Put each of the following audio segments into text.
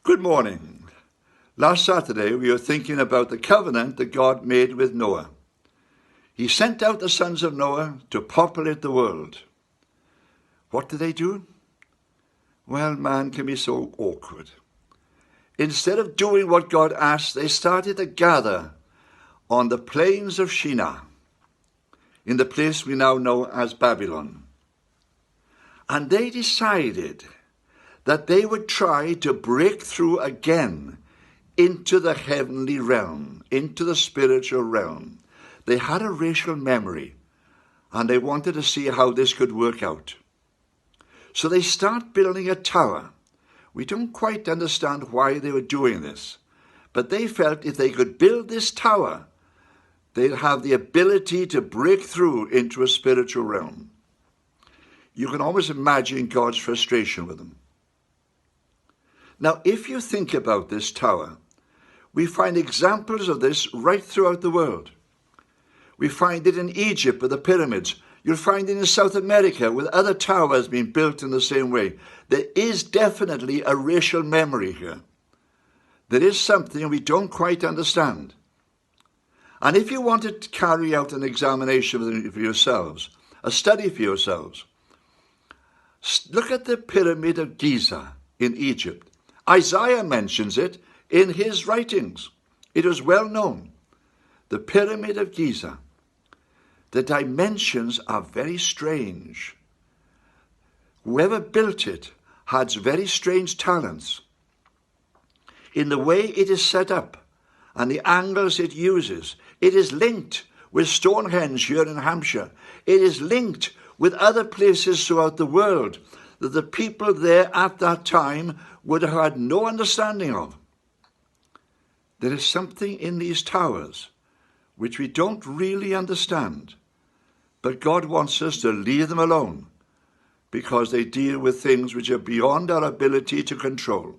Good morning. Last Saturday we were thinking about the covenant that God made with Noah. He sent out the sons of Noah to populate the world. What did they do? Well, man can be so awkward. Instead of doing what God asked, they started to gather on the plains of Shinar, in the place we now know as Babylon. And they decided that they would try to break through again into the heavenly realm, into the spiritual realm. They had a racial memory, and they wanted to see how this could work out. So they start building a tower. We don't quite understand why they were doing this, but they felt if they could build this tower, they'd have the ability to break through into a spiritual realm. You can almost imagine God's frustration with them. Now, if you think about this tower, we find examples of this right throughout the world. We find it in Egypt with the pyramids. You'll find it in South America with other towers being built in the same way. There is definitely a racial memory here. There is something we don't quite understand. And if you wanted to carry out an examination for yourselves, a study for yourselves, look at the Pyramid of Giza in Egypt. Isaiah mentions it in his writings. It was well known. The Pyramid of Giza. The dimensions are very strange. Whoever built it had very strange talents in the way it is set up and the angles it uses. It is linked with Stonehenge here in Hampshire. It is linked with other places throughout the world that the people there at that time would have had no understanding of. There is something in these towers which we don't really understand, but God wants us to leave them alone because they deal with things which are beyond our ability to control.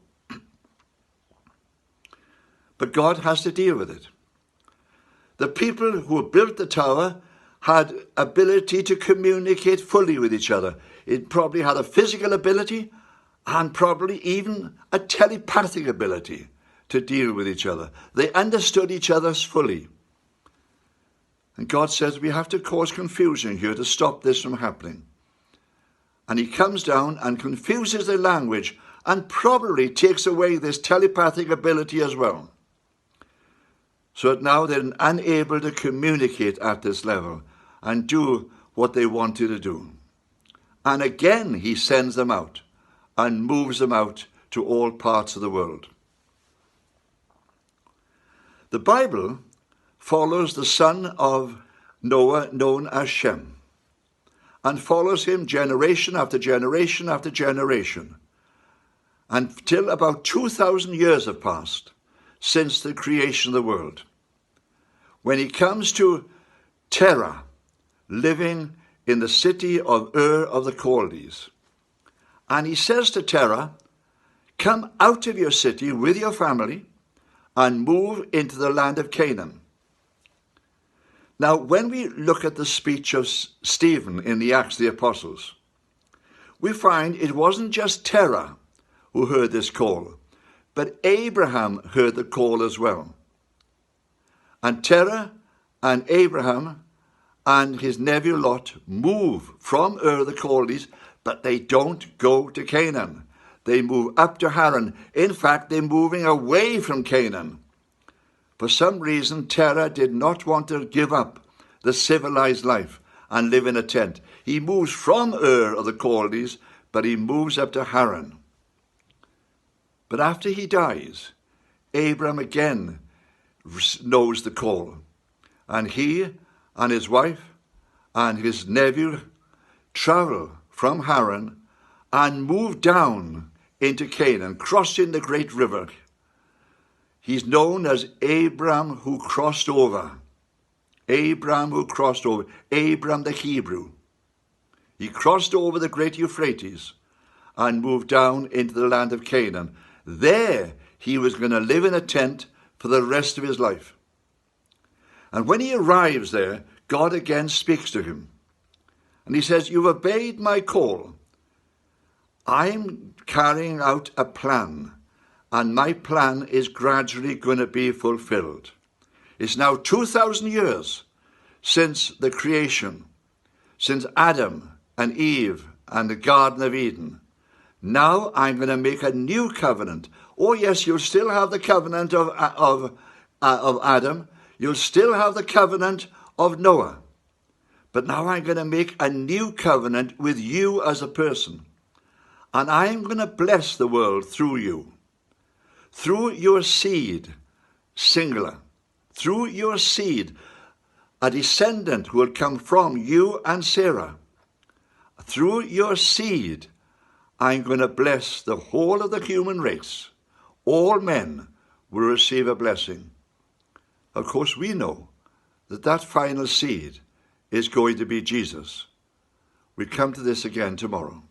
But God has to deal with it. The people who built the tower had ability to communicate fully with each other. It probably had a physical ability and probably even a telepathic ability to deal with each other. They understood each other fully. And God says we have to cause confusion here to stop this from happening. And he comes down and confuses their language and probably takes away this telepathic ability as well. So that now they're unable to communicate at this level and do what they wanted to do. And again he sends them out and moves them out to all parts of the world. The Bible follows the son of Noah known as Shem and follows him generation after generation after generation until about 2,000 years have passed since the creation of the world. When he comes to Terah, living in the city of Ur of the Chaldees, and he says to Terah, come out of your city with your family and move into the land of Canaan. Now, when we look at the speech of Stephen in the Acts of the Apostles, we find it wasn't just Terah who heard this call, but Abraham heard the call as well. And Terah and Abraham and his nephew Lot move from Ur the Chaldees, but they don't go to Canaan. They move up to Haran. In fact, they're moving away from Canaan. For some reason, Terah did not want to give up the civilized life and live in a tent. He moves from Ur of the Chaldees, but he moves up to Haran. But after he dies, Abram again knows the call. And he and his wife and his nephew travel from Haran and move down into Canaan, crossing the great river. He's known as Abram who crossed over. Abram who crossed over. Abram the Hebrew. He crossed over the great Euphrates and moved down into the land of Canaan. There he was going to live in a tent for the rest of his life. And when he arrives there, God again speaks to him. And he says, you've obeyed my call. I'm carrying out a plan. and my plan is gradually going to be fulfilled. It's now 2,000 years since the creation, since Adam and Eve and the Garden of Eden. Now I'm going to make a new covenant. Oh yes, you'll still have the covenant of Adam. You'll still have the covenant of Noah. But now I'm going to make a new covenant with you as a person. And I'm going to bless the world through you. Through your seed, singular. Through your seed, a descendant who will come from you and Sarah. Through your seed, I'm going to bless the whole of the human race. All men will receive a blessing. Of course, we know that that final seed is going to be Jesus. We come to this again tomorrow.